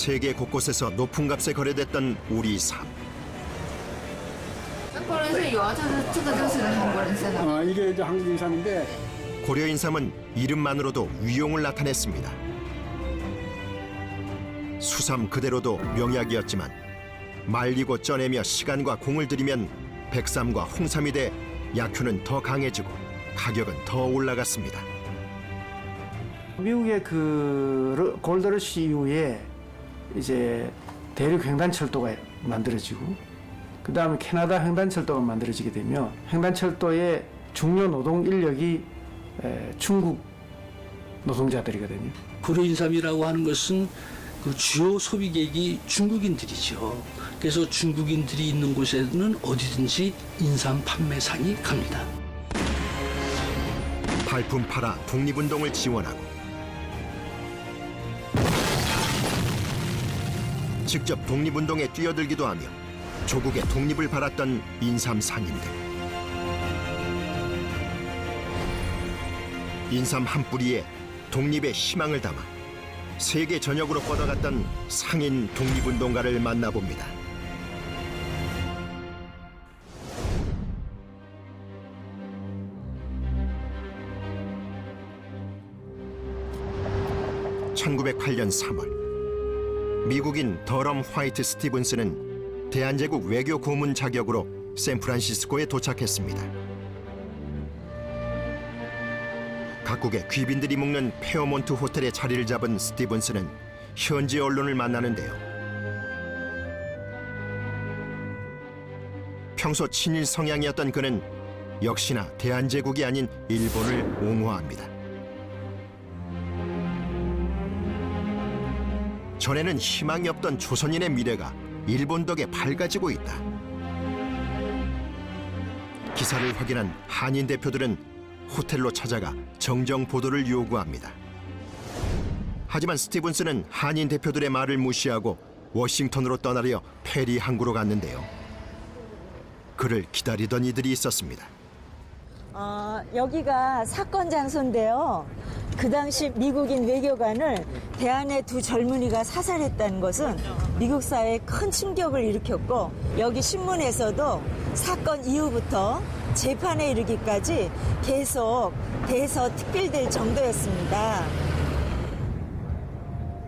세계 곳곳에서 높은 값에 거래됐던 우리 삶. 国人是有啊，这个就是韩国人参的。 이게 이제 한국 인삼인데 고려 인삼은 이름만으로도 위용을 나타냈습니다. 수삼 그대로도 명약이었지만 말리고 쪄내며 시간과 공을 들이면 백삼과 홍삼이 돼 약효는 더 강해지고 가격은 더 올라갔습니다. 미국의 그 골드러시 이후에 이제 대륙 횡단철도가 만들어지고 그 다음에 캐나다 횡단철도가 만들어지게 되면 횡단철도의 중요 노동 인력이 중국 노동자들이거든요. 고려인삼이라고 하는 것은 그 주요 소비객이 중국인들이죠. 그래서 중국인들이 있는 곳에는 어디든지 인삼 판매상이 갑니다. 발품 팔아 독립운동을 지원하고 직접 독립운동에 뛰어들기도 하며 조국의 독립을 바랐던 인삼 상인들. 인삼 한 뿌리에 독립의 희망을 담아 세계 전역으로 뻗어갔던 상인 독립운동가를 만나봅니다. (1908년 3월) 미국인 더럼 화이트 스티븐스는 대한제국 외교 고문 자격으로 샌프란시스코에 도착했습니다. 각국의 귀빈들이 묵는 페어몬트 호텔에 자리를 잡은 스티븐스는 현지 언론을 만나는데요. 평소 친일 성향이었던 그는 역시나 대한제국이 아닌 일본을 옹호합니다. 전에는 희망이 없던 조선인의 미래가 일본 덕에 밝아지고 있다. 기사를 확인한 한인 대표들은 호텔로 찾아가 정정 보도를 요구합니다. 하지만 스티븐스는 한인 대표들의 말을 무시하고 워싱턴으로 떠나려 페리 항구로 갔는데요. 그를 기다리던 이들이 있었습니다. 여기가 사건 장소인데요. 그 당시 미국인 외교관을 대한의 두 젊은이가 사살했다는 것은 미국 사회에 큰 충격을 일으켰고, 여기 신문에서도 사건 이후부터 재판에 이르기까지 계속 대서특필될 정도였습니다.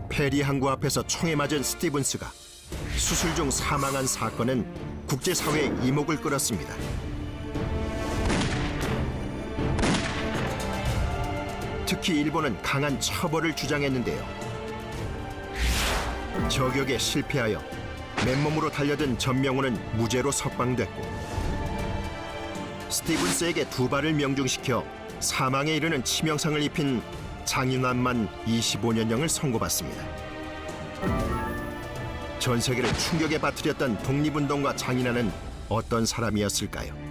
페리 항구 앞에서 총에 맞은 스티븐스가 수술 중 사망한 사건은 국제사회의 이목을 끌었습니다. 특히 일본은 강한 처벌을 주장했는데요. 저격에 실패하여 맨몸으로 달려든 전명훈은 무죄로 석방됐고, 스티븐스에게 두 발을 명중시켜 사망에 이르는 치명상을 입힌 장인환만 25년형을 선고받습니다. 전 세계를 충격에 빠뜨렸던 독립운동가 장인환은 어떤 사람이었을까요?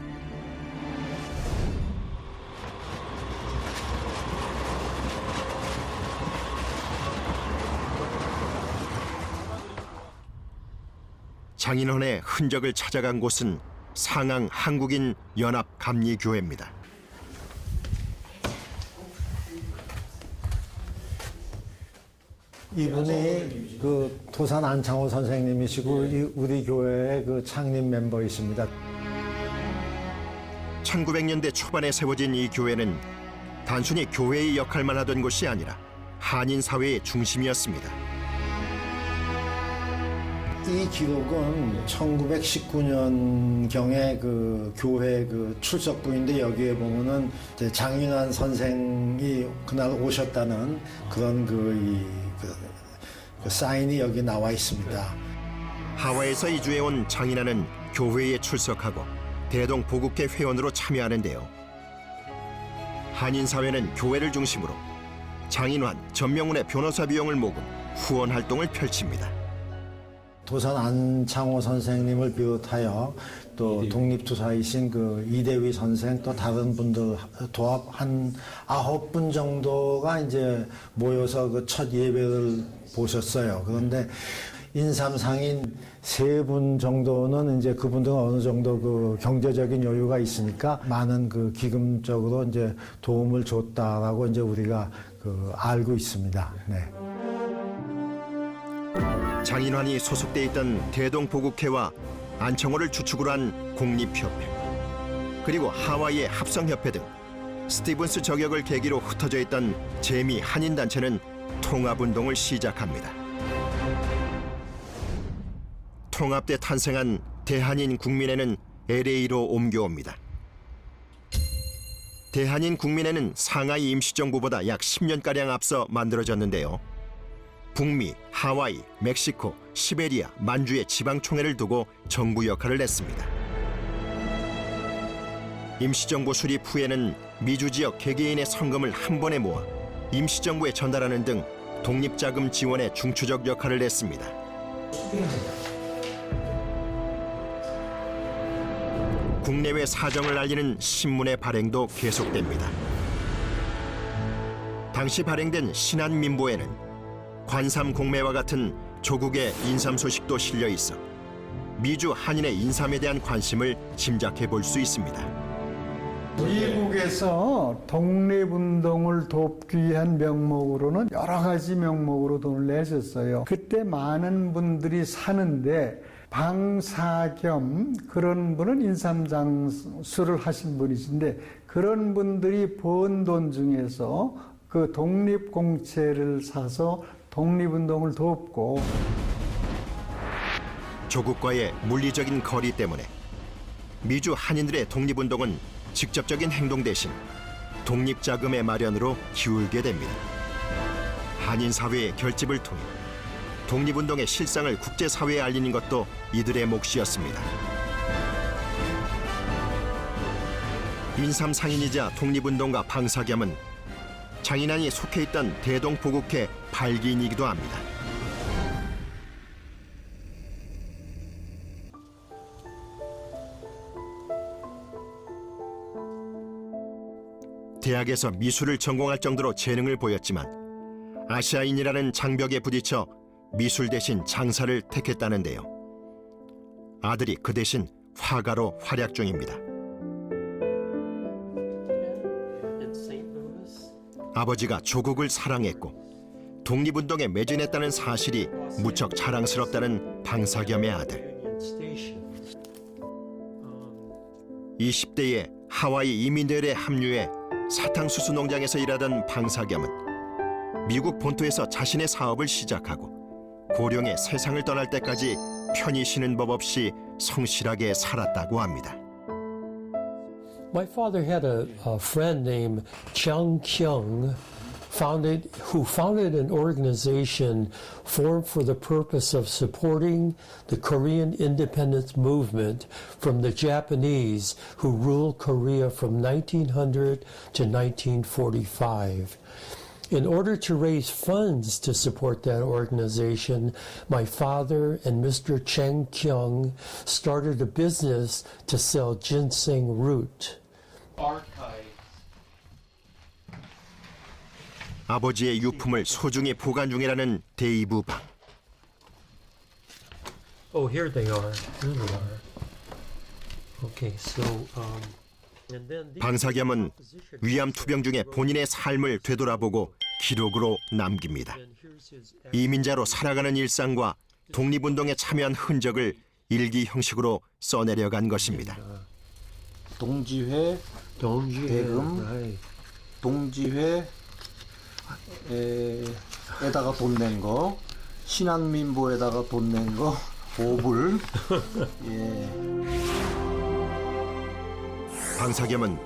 장인환의 흔적을 찾아간 곳은 상항 한국인 연합 감리교회입니다. 이분이 그 도산 안창호 선생님이시고 우리 교회의 그 창립 멤버이십니다. 1900년대 초반에 세워진 이 교회는 단순히 교회의 역할만 하던 곳이 아니라 한인 사회의 중심이었습니다. 이 기록은 1919년경에 그 교회 그 출석부인데, 여기에 보면은 장인환 선생이 그날 오셨다는 그런 그 사인이 여기 나와 있습니다. 하와이에서 이주해온 장인환은 교회에 출석하고 대동 보국회 회원으로 참여하는데요. 한인 사회는 교회를 중심으로 장인환, 전명훈의 변호사 비용을 모금 후원 활동을 펼칩니다. 도산 안창호 선생님을 비롯하여 또 독립투사이신 그 이대휘 선생, 또 다른 분들 도합 한 9분 정도가 이제 모여서 그 첫 예배를 보셨어요. 그런데 인삼상인 3분 정도는 이제 그분들은 어느 정도 그 경제적인 여유가 있으니까 많은 그 기금적으로 이제 도움을 줬다라고 이제 우리가 그 알고 있습니다. 네. 장인환이 소속돼 있던 대동보국회와 안청호를 주축으로 한 국립협회, 그리고 하와이의 합성협회 등 스티븐스 저격을 계기로 흩어져 있던 재미 한인단체는 통합운동을 시작합니다. 통합돼 탄생한 대한인 국민회는 LA로 옮겨옵니다. 대한인 국민회는 상하이 임시정부보다 약 10년가량 앞서 만들어졌는데요. 북미, 하와이, 멕시코, 시베리아, 만주의 지방총회를 두고 정부 역할을 했습니다. 임시정부 수립 후에는 미주 지역 개개인의 성금을 한 번에 모아 임시정부에 전달하는 등 독립자금 지원에 중추적 역할을 했습니다. 국내외 사정을 알리는 신문의 발행도 계속됩니다. 당시 발행된 신한민보에는 관삼공매와 같은 조국의 인삼 소식도 실려 있어 미주 한인의 인삼에 대한 관심을 짐작해 볼 수 있습니다. 미국에서 독립운동을 돕기 위한 명목으로는 여러 가지 명목으로 돈을 내셨어요. 그때 많은 분들이 사는데 방사겸 그런 분은 인삼장수를 하신 분이신데 그런 분들이 번 돈 중에서 그 독립공채를 사서 독립운동을 돕고 조국과의 물리적인 거리 때문에 미주 한인들의 독립운동은 직접적인 행동 대신 독립자금의 마련으로 기울게 됩니다. 한인사회의 결집을 통해 독립운동의 실상을 국제사회에 알리는 것도 이들의 몫이었습니다. 인삼상인이자 독립운동가 방사겸은 장인환이 속해 있던 대동보국회 발기인이기도 합니다. 대학에서 미술을 전공할 정도로 재능을 보였지만 아시아인이라는 장벽에 부딪혀 미술 대신 장사를 택했다는데요. 아들이 그 대신 화가로 활약 중입니다. 아버지가 조국을 사랑했고 독립운동에 매진했다는 사실이 무척 자랑스럽다는 방사겸의 아들. 20대에 하와이 이민들에 합류해 사탕수수 농장에서 일하던 방사겸은 미국 본토에서 자신의 사업을 시작하고 고령의 세상을 떠날 때까지 편히 쉬는 법 없이 성실하게 살았다고 합니다. My father had a friend named Chiang Kyung, who founded an organization formed for the purpose of supporting the Korean independence movement from the Japanese who ruled Korea from 1900 to 1945. In order to raise funds to support that organization, my father and Mr. Chang Kyung started a business to sell ginseng root. 아버지의 유품을 소중히 보관 중이라는 대이부방. Oh, here they are. Here they are. Okay, so and then these 방사겸은 위암 투병 중에 본인의 삶을 되돌아보고 기록으로 남깁니다. 이민자로 살아가는 일상과 독립운동에 참여한 흔적을 일기 형식으로 써내려간 것입니다. 동지회, 대금, 동지회 에다가 돈 낸 거, 신한민보에다가 돈 낸 거, 5불. 예. 방사겸은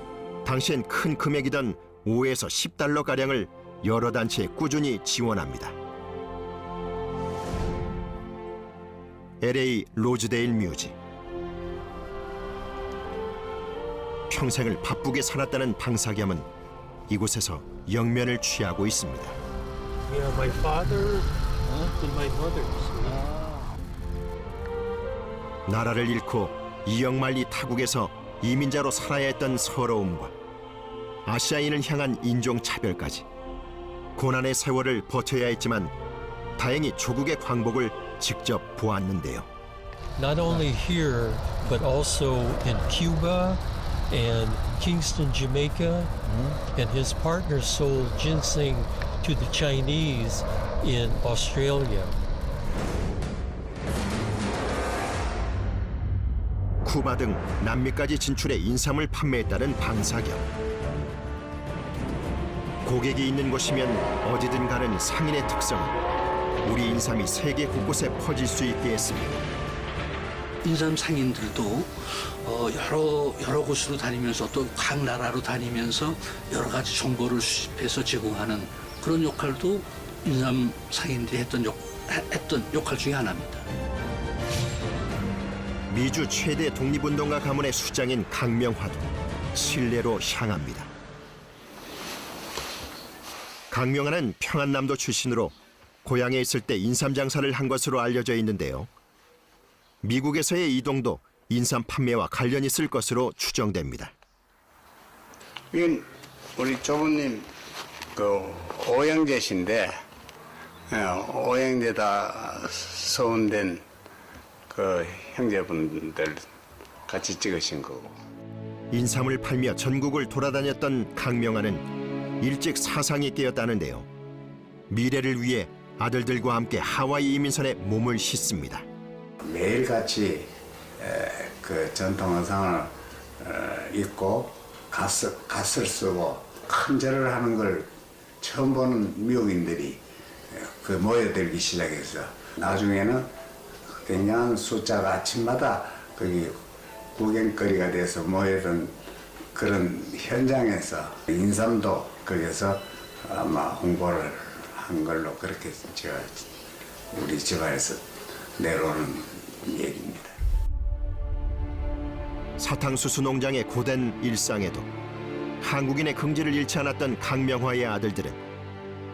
당시엔 큰 금액이던 5에서 10달러 가량을 여러 단체에 꾸준히 지원합니다. LA 로즈데일 뮤지. 평생을 바쁘게 살았다는 방사겸은 이곳에서 영면을 취하고 있습니다. yeah, my father and my mother. 나라를 잃고 이역만리 타국에서 이민자로 살아야 했던 서러움과 아시아인을 향한 인종차별까지 고난의 세월을 버텨야 했지만 다행히 조국의 광복을 직접 보았는데요. Not only here, but also in Cuba and Kingston, Jamaica, and his partner sold ginseng to the Chinese in Australia. 쿠바 등 남미까지 진출해 인삼을 판매했다는 방사겸. 고객이 있는 곳이면 어디든 가는 상인의 특성은 우리 인삼이 세계 곳곳에 퍼질 수 있게 했습니다. 인삼 상인들도 여러 곳으로 다니면서 또 각 나라로 다니면서 여러 가지 정보를 수집해서 제공하는 그런 역할도 인삼 상인들이 했던 역할 중에 하나입니다. 미주 최대 독립운동가 가문의 수장인 강명화도 신뢰로 향합니다. 강명화는 평안남도 출신으로 고향에 있을 때 인삼 장사를 한 것으로 알려져 있는데요. 미국에서의 이동도 인삼 판매와 관련이 있을 것으로 추정됩니다. 이건 우리 조부님 그 오형제신데 오형제다 서운된 그 형제분들 같이 찍으신 거고. 인삼을 팔며 전국을 돌아다녔던 강명화는 일찍 사상이 깨었다는데요. 미래를 위해 아들들과 함께 하와이 이민선에 몸을 싣습니다. 매일같이 그 전통 의상을 입고 갓을 쓰고 큰 절을 하는 걸 처음 보는 미국인들이 그 모여들기 시작해서 나중에는 굉장한 숫자가 아침마다 거기 구경거리가 돼서 모여든 그런 현장에서 인삼도 거기서 아마 홍보를 한 걸로 그렇게 제가 우리 집안에서 내려오는 얘기입니다. 사탕수수 농장의 고된 일상에도 한국인의 긍지를 잃지 않았던 강명화의 아들들은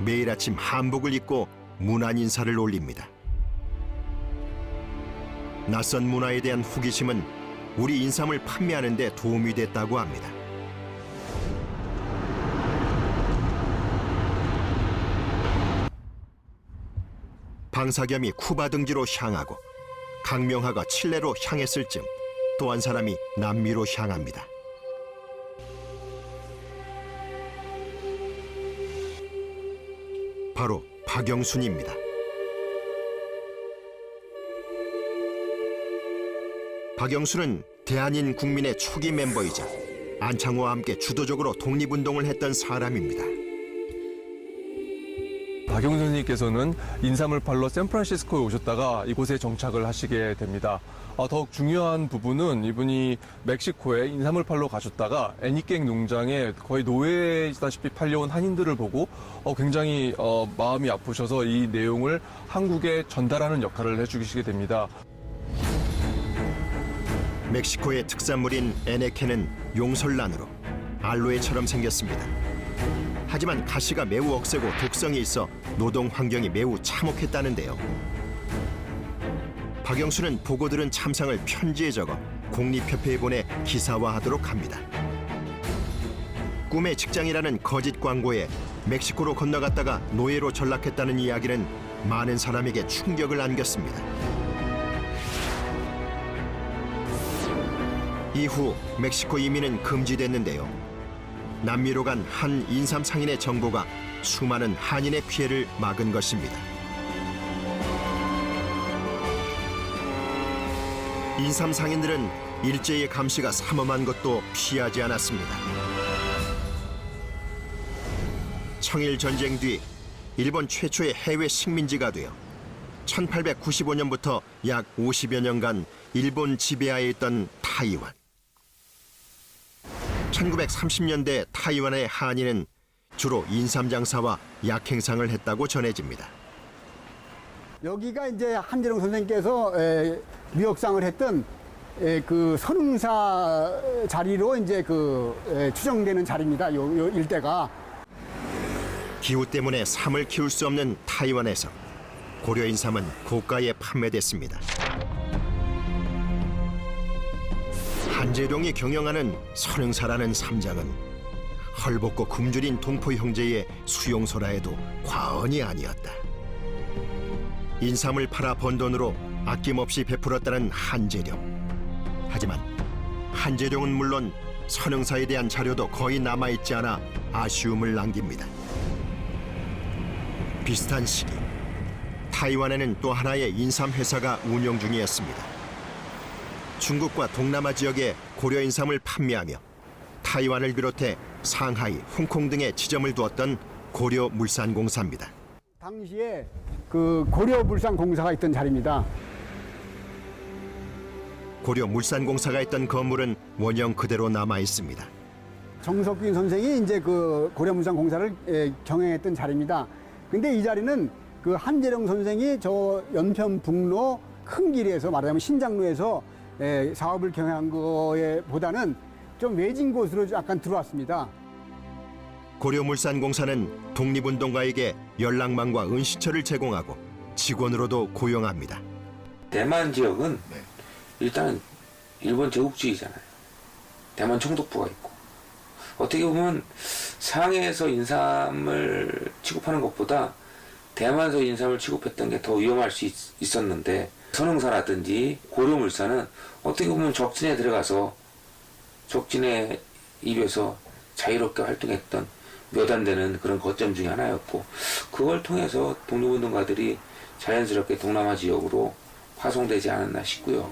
매일 아침 한복을 입고 문안 인사를 올립니다. 낯선 문화에 대한 호기심은 우리 인삼을 판매하는 데 도움이 됐다고 합니다. 방사겸이 쿠바 등지로 향하고 강명화가 칠레로 향했을 즈음 또 한 사람이 남미로 향합니다. 바로 박영순입니다. 박영순은 대한인 국민의 초기 멤버이자 안창호와 함께 주도적으로 독립운동을 했던 사람입니다. 박영순 선생님께서는 인삼을 팔러 샌프란시스코에 오셨다가 이곳에 정착을 하시게 됩니다. 더욱 중요한 부분은 이분이 멕시코에 인삼을 팔러 가셨다가 애니깽 농장에 거의 노예다시피 팔려온 한인들을 보고 굉장히 마음이 아프셔서 이 내용을 한국에 전달하는 역할을 해주시게 됩니다. 멕시코의 특산물인 에네케는 용설란으로 알로에처럼 생겼습니다. 하지만 가시가 매우 억세고 독성이 있어 노동 환경이 매우 참혹했다는데요. 박영수는 보고 들은 참상을 편지에 적어 공립협회에 보내 기사화하도록 합니다. 꿈의 직장이라는 거짓 광고에 멕시코로 건너갔다가 노예로 전락했다는 이야기는 많은 사람에게 충격을 안겼습니다. 이후 멕시코 이민은 금지됐는데요. 남미로 간 한 인삼 상인의 정보가 수많은 한인의 피해를 막은 것입니다. 인삼 상인들은 일제의 감시가 삼엄한 것도 피하지 않았습니다. 청일 전쟁 뒤 일본 최초의 해외 식민지가 되어 1895년부터 약 50여 년간 일본 지배하에 있던 타이완. 1930년대 타이완의 한인은 주로 인삼 장사와 약 행상을 했다고 전해집니다. 여기가 이제 한재룡 선생님께서 미역상을 했던 그 선흥사 자리로 이제 추정되는 자리입니다. 요 일대가. 기후 때문에 삼을 키울 수 없는 타이완에서 고려 인삼은 고가에 판매됐습니다. 한재룡이 경영하는 선흥사라는 삼장은 헐벗고 굶주린 동포 형제의 수용소라 해도 과언이 아니었다. 인삼을 팔아 번 돈으로 아낌없이 베풀었다는 한재룡. 하지만 한재룡은 물론 선흥사에 대한 자료도 거의 남아있지 않아 아쉬움을 남깁니다. 비슷한 시기 타이완에는 또 하나의 인삼 회사가 운영 중이었습니다. 중국과 동남아 지역에 고려 인삼을 판매하며 타이완을 비롯해 상하이, 홍콩 등에 지점을 두었던 고려물산공사입니다. 당시에 그 고려물산공사가 있던 자리입니다. 고려물산공사가 있던 건물은 원형 그대로 남아 있습니다. 정석균 선생이 이제 그 고려물산공사를 경영했던 자리입니다. 근데 이 자리는 그 한재룡 선생이 저 연편북로 큰 길에서 말하자면 신장로에서 사업을 경영한 거에 보다는 좀 외진 곳으로 약간 들어왔습니다. 고려물산공사는 독립운동가에게 연락망과 은시처를 제공하고 직원으로도 고용합니다. 대만 지역은 일단 일본 제국주의잖아요. 대만 총독부가 있고 어떻게 보면 상해에서 인삼을 취급하는 것보다 대만에서 인삼을 취급했던 게 더 위험할 수 있었는데 선흥사라든지 고려물산은 어떻게 보면 적진에 들어가서 적진의 입에서 자유롭게 활동했던 몇 안 되는 그런 거점 중에 하나였고 그걸 통해서 독립운동가들이 자연스럽게 동남아 지역으로 파송되지 않았나 싶고요.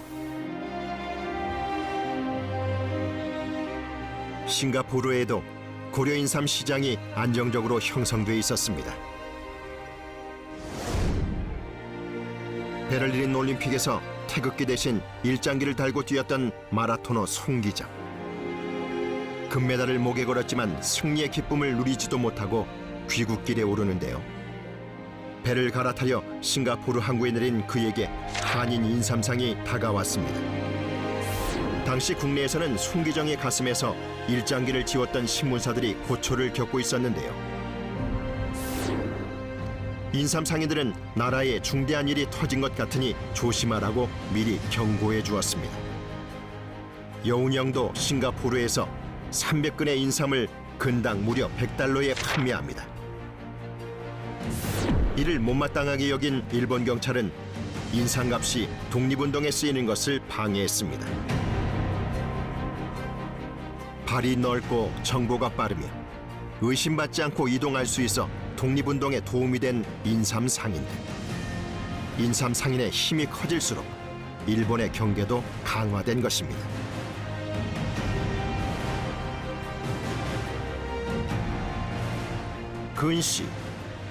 싱가포르에도 고려인삼 시장이 안정적으로 형성돼 있었습니다. 베를린 올림픽에서 태극기 대신 일장기를 달고 뛰었던 마라토너 송 기자. 금메달을 목에 걸었지만 승리의 기쁨을 누리지도 못하고 귀국길에 오르는데요. 배를 갈아타려 싱가포르 항구에 내린 그에게 한인 인삼상이 다가왔습니다. 당시 국내에서는 송기정의 가슴에서 일장기를 지웠던 신문사들이 고초를 겪고 있었는데요. 인삼상인들은 나라에 중대한 일이 터진 것 같으니 조심하라고 미리 경고해 주었습니다. 여운형도 싱가포르에서 300근의 인삼을 근당 무려 $100에 판매합니다. 이를 못마땅하게 여긴 일본 경찰은 인삼값이 독립운동에 쓰이는 것을 방해했습니다. 발이 넓고 정보가 빠르며 의심받지 않고 이동할 수 있어 독립운동에 도움이 된 인삼 상인들. 인삼 상인의 힘이 커질수록 일본의 경계도 강화된 것입니다. 근시,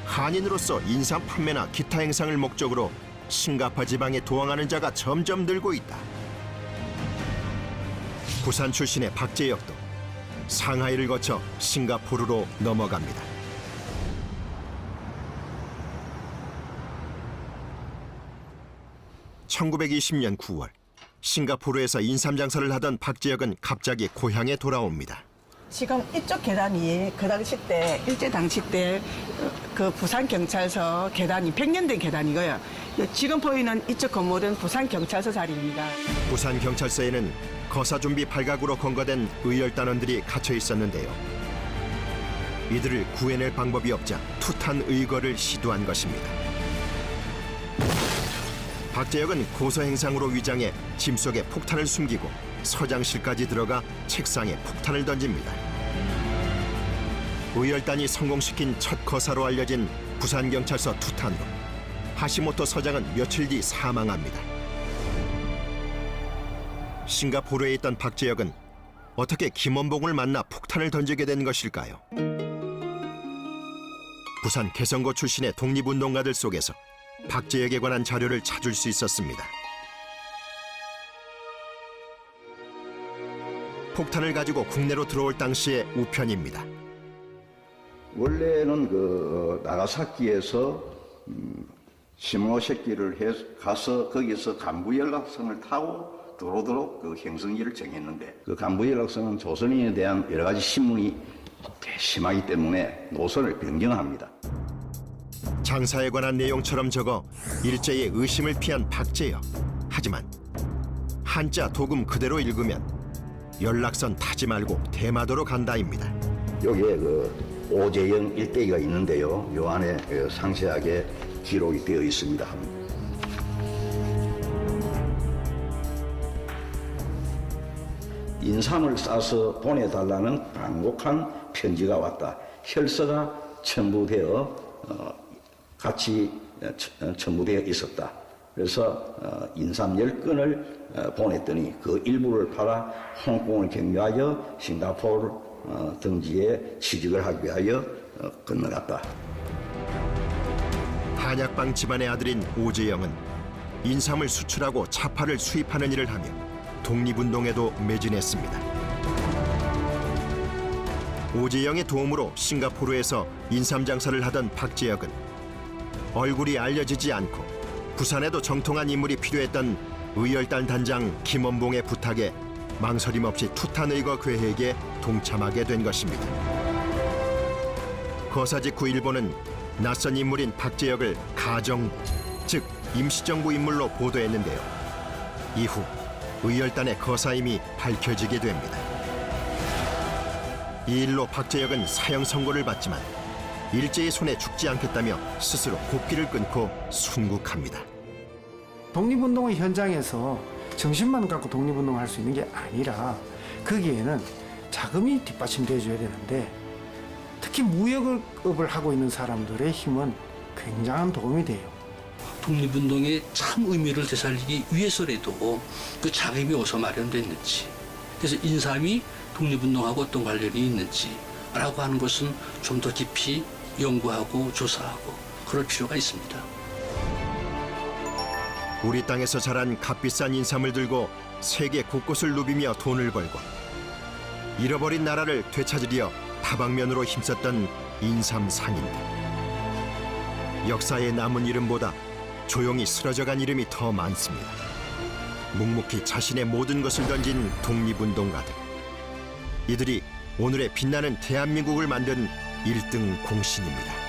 한인으로서 인삼 판매나 기타 행상을 목적으로 싱가포르 지방에 도항하는 자가 점점 늘고 있다. 부산 출신의 박재혁도 상하이를 거쳐 싱가포르로 넘어갑니다. (1920년 9월) 싱가포르에서 인삼 장사를 하던 박재혁은 갑자기 고향에 돌아옵니다. 지금 이쪽 계단이 그 당시 때 일제 당시 때 그 부산 경찰서 계단이 100년 된 계단이고요. 지금 보이는 이쪽 건물은 부산 경찰서 자리입니다. 부산 경찰서에는 거사 준비 발각으로 검거된 의열단원들이 갇혀 있었는데요. 이들을 구해낼 방법이 없자 투탄 의거를 시도한 것입니다. 박재혁은 고소 행상으로 위장해 짐 속에 폭탄을 숨기고 서장실까지 들어가 책상에 폭탄을 던집니다. 의열단이 성공시킨 첫 거사로 알려진 부산경찰서 투탄으로 하시모토 서장은 며칠 뒤 사망합니다. 싱가포르에 있던 박재혁은 어떻게 김원봉을 만나 폭탄을 던지게 된 것일까요? 부산 개성고 출신의 독립운동가들 속에서 박재혁에 관한 자료를 찾을 수 있었습니다. 폭탄을 가지고 국내로 들어올 당시의 우편입니다. 원래는 그 나가사키에서 시모노세키를 가서 거기서 간부 연락선을 타고 도로도로 그 행성지를 정했는데 그 간부 연락선은 조선인에 대한 여러 가지 신문이 심하기 때문에 노선을 변경합니다. 장사에 관한 내용처럼 적어 일제의 의심을 피한 박재혁. 하지만 한자 도금 그대로 읽으면 연락선 타지 말고 대마도로 간다입니다. 여기에 그 오재영 일대기가 있는데요. 요 안에 상세하게 기록이 되어 있습니다. 인삼을 싸서 보내달라는 간곡한 편지가 왔다. 혈서가 첨부되어 같이 첨부되어 있었다. 그래서 인삼 10건을 보냈더니 그 일부를 팔아 홍콩을 경유하여 싱가포르 등지에 취직을 하기 위하여 건너갔다. 한약방 집안의 아들인 오재영은 인삼을 수출하고 차파를 수입하는 일을 하며 독립운동에도 매진했습니다. 오재영의 도움으로 싱가포르에서 인삼 장사를 하던 박재혁은 얼굴이 알려지지 않고 부산에도 정통한 인물이 필요했던 의열단 단장 김원봉의 부탁에 망설임 없이 투탄의거 괴획에 동참하게 된 것입니다. 거사 직후 일본은 낯선 인물인 박재혁을 가정부, 즉 임시정부 인물로 보도했는데요. 이후 의열단의 거사임이 밝혀지게 됩니다. 이 일로 박재혁은 사형 선고를 받지만 일제의 손에 죽지 않겠다며 스스로 곡기를 끊고 순국합니다. 독립운동의 현장에서 정신만 갖고 독립운동을 할 수 있는 게 아니라 거기에는 자금이 뒷받침돼 줘야 되는데 특히 무역업을 하고 있는 사람들의 힘은 굉장한 도움이 돼요. 독립운동의 참 의미를 되살리기 위해서라도 그 자금이 어디서 마련됐는지, 그래서 인삼이 독립운동하고 어떤 관련이 있는지 라고 하는 것은 좀 더 깊이 연구하고 조사하고 그럴 필요가 있습니다. 우리 땅에서 자란 값비싼 인삼을 들고 세계 곳곳을 누비며 돈을 벌고 잃어버린 나라를 되찾으려 다방면으로 힘썼던 인삼 상인들. 역사에 남은 이름보다 조용히 쓰러져간 이름이 더 많습니다. 묵묵히 자신의 모든 것을 던진 독립운동가들. 이들이 오늘의 빛나는 대한민국을 만든 1등 공신입니다.